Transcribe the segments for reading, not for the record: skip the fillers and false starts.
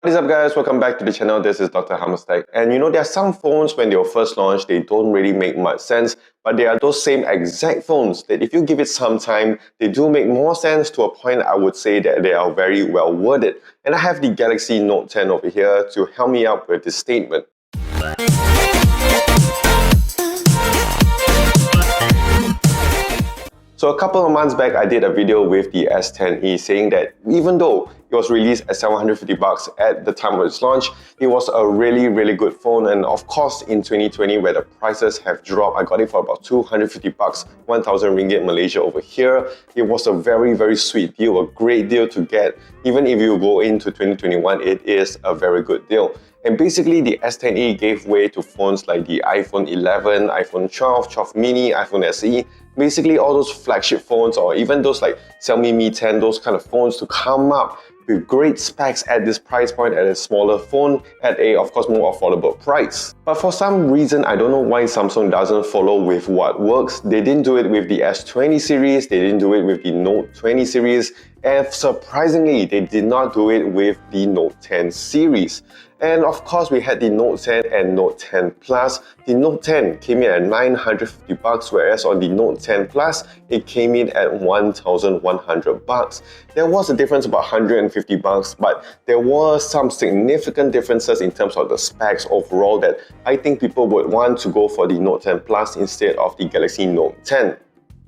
What is up guys, welcome back to the channel. This is Dr. Hammerstack. And there are some phones when they were first launched, they don't really make much sense, but they are those same exact phones that if you give it some time, they do make more sense to a point I would say that they are very well worded. And I have the Galaxy Note 10 over here to help me out with this statement. So a couple of months back, I did a video with the S10e saying that even though it was released at $750 at the time of its launch, it was a really good phone. And of course, in 2020, where the prices have dropped, I got it for about $250, 1,000 ringgit Malaysia over here. It was a very sweet deal, a great deal to get. Even if you go into 2021, it is a very good deal. And basically, the S10e gave way to phones like the iPhone 11, iPhone 12, 12 mini, iPhone SE, basically all those flagship phones or even those like Xiaomi Mi 10, those kind of phones to come up with great specs at this price point at a smaller phone at a, of course, more affordable price. But for some reason, I don't know why Samsung doesn't follow with what works. They didn't do it with the S20 series, they didn't do it with the Note 20 series, and surprisingly, they did not do it with the Note 10 series. And of course, we had the Note 10 and Note 10 Plus. The Note 10 came in at $950, whereas on the Note 10 Plus, it came in at $1,100. There was a difference about $150, but there were some significant differences in terms of the specs overall that I think people would want to go for the Note 10 Plus instead of the Galaxy Note 10.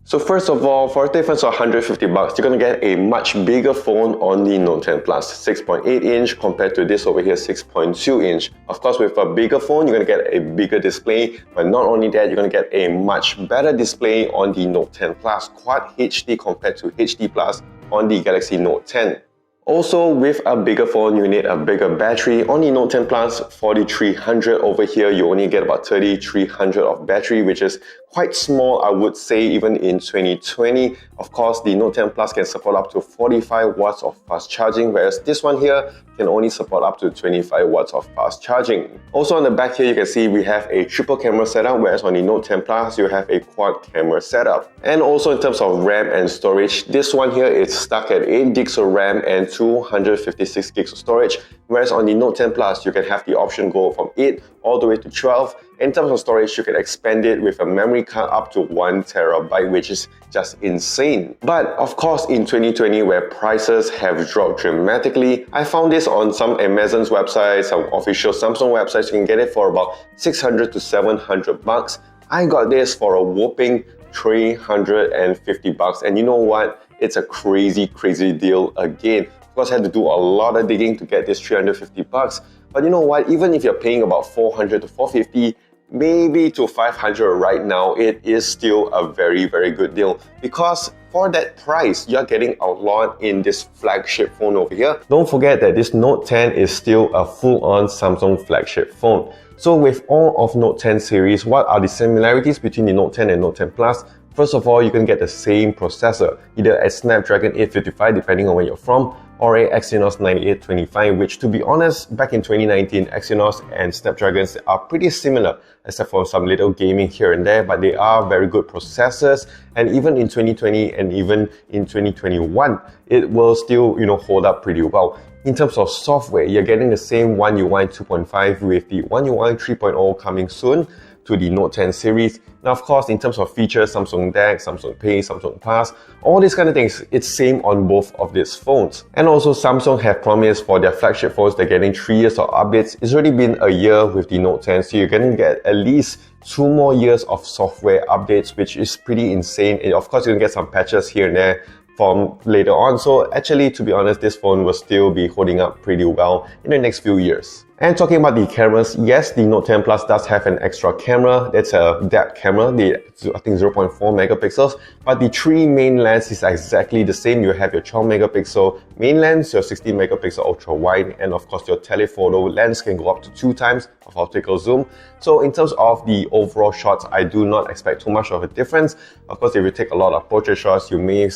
So first of all, for a difference of $150, you're going to get a much bigger phone on the Note 10 Plus, 6.8 inch compared to this over here, 6.2 inch. Of course, with a bigger phone, you're going to get a bigger display, but not only that, you're going to get a much better display on the Note 10 Plus, Quad HD compared to HD Plus on the Galaxy Note 10. Also, with a bigger phone, you need a bigger battery. On the Note 10 Plus 4300 over here, you only get about 3300 of battery, which is quite small, I would say, even in 2020. Of course, the Note 10 Plus can support up to 45 watts of fast charging, whereas this one here can only support up to 25 watts of fast charging. Also on the back here, you can see we have a triple camera setup, whereas on the Note 10 Plus, you have a quad camera setup. And also in terms of RAM and storage, this one here is stuck at 8 gigs of RAM and 256 gigs of storage, whereas on the Note 10 Plus, you can have the option go from 8 all the way to 12. In terms of storage, you can expand it with a memory card up to 1 terabyte, which is just insane. But of course, in 2020, where prices have dropped dramatically, I found this on some Amazon's websites, some official Samsung websites. You can get it for about $600 to $700. I got this for a whopping $350. And you know what? It's a crazy deal again. Of course, I had to do a lot of digging to get this $350. But you know what? Even if you're paying about $400 to $450, maybe to $500 right now, it is still a very good deal, because for that price, you're getting a lot in this flagship phone over here. Don't forget that this Note 10 is still a full-on Samsung flagship phone. So with all of Note 10 series, what are the similarities between the Note 10 and Note 10 Plus? First of all, you can get the same processor, either a Snapdragon 855 depending on where you're from, or a Exynos 9825, which to be honest, back in 2019, Exynos and Snapdragons are pretty similar, except for some little gaming here and there, but they are very good processors. And even in 2020 and even in 2021, it will still, hold up pretty well. In terms of software, you're getting the same One UI 2.5 with the One UI 3.0 coming soon to the Note 10 series. Now, of course, in terms of features, Samsung DeX, Samsung Pay, Samsung Pass, all these kind of things, it's same on both of these phones. And also, Samsung have promised for their flagship phones, they're getting 3 years of updates. It's already been a year with the Note 10, so you're going to get at least 2 more years of software updates, which is pretty insane. And of course, you're going to get some patches here and there from later on. So actually, to be honest, this phone will still be holding up pretty well in the next few years. And talking about the cameras, yes, the Note 10 Plus does have an extra camera. That's a depth camera, I think 0.4 megapixels. But the 3 main lens is exactly the same. You have your 12 megapixel main lens, your 16 megapixel ultra wide, and of course your telephoto lens can go up to 2 times of optical zoom. So in terms of the overall shots, I do not expect too much of a difference. Of course, if you take a lot of portrait shots, you may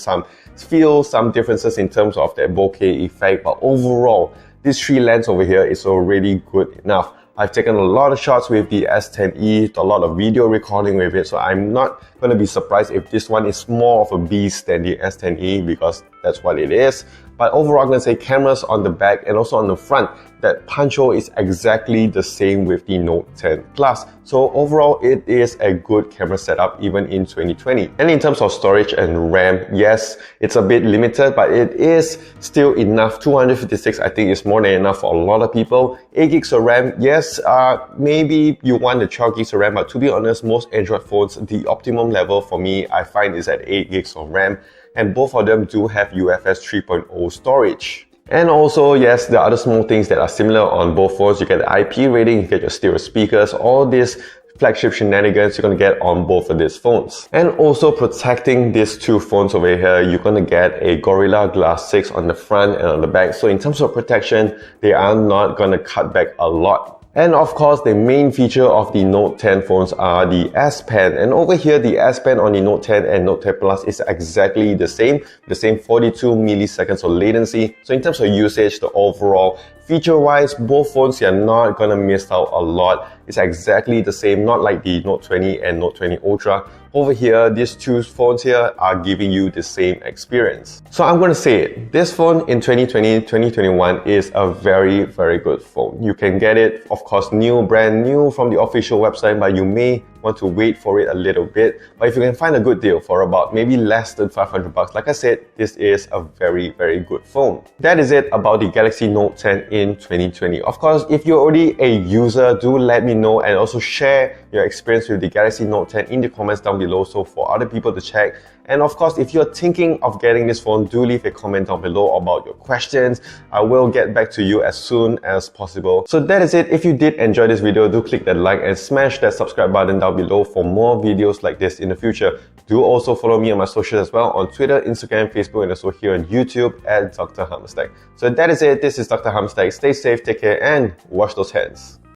feel some differences in terms of that bokeh effect, but overall, this 3 lens over here is already good enough. I've taken a lot of shots with the S10e, a lot of video recording with it, so I'm not going to be surprised if this one is more of a beast than the S10e, because that's what it is. But overall, I'm going to say cameras on the back and also on the front, that punch hole is exactly the same with the Note 10 Plus. So overall, it is a good camera setup even in 2020. And in terms of storage and RAM, yes, it's a bit limited, but it is still enough. 256, I think, is more than enough for a lot of people. 8 gigs of RAM, yes, maybe you want the 12 gigs of RAM, but to be honest, most Android phones, the optimum level for me, I find is at 8 gigs of RAM. And both of them do have UFS 3.0 storage. And also, yes, there are other small things that are similar on both phones. You get the IP rating, you get your stereo speakers, all these flagship shenanigans you're going to get on both of these phones. And also protecting these two phones over here, you're going to get a Gorilla Glass 6 on the front and on the back. So in terms of protection, they are not going to cut back a lot. And of course, the main feature of the Note 10 phones are the S Pen. And over here, the S Pen on the Note 10 and Note 10 Plus is exactly the same 42 milliseconds of latency. So in terms of usage, the overall feature-wise, both phones, you're not gonna miss out a lot. It's exactly the same, not like the Note 20 and Note 20 Ultra. Over here, these two phones here are giving you the same experience. So I'm gonna say it, this phone in 2020, 2021 is a very, very good phone. You can get it, of course, brand new from the official website, but you may want to wait for it a little bit. But if you can find a good deal for about maybe less than 500 bucks, like I said, this is a very, very good phone. That is it about the Galaxy Note 10 in 2020. Of course, if you're already a user, do let me know and also share your experience with the Galaxy Note 10 in the comments down below so for other people to check. And of course, if you're thinking of getting this phone, do leave a comment down below about your questions. I will get back to you as soon as possible. So that is it. If you did enjoy this video, do click that like and smash that subscribe button down below for more videos like this in the future. Do also follow me on my socials as well on Twitter, Instagram, Facebook, and also here on YouTube at Dr. Hammerstack. So that is it. This is Dr. Hammerstack. Stay safe, take care, and wash those hands.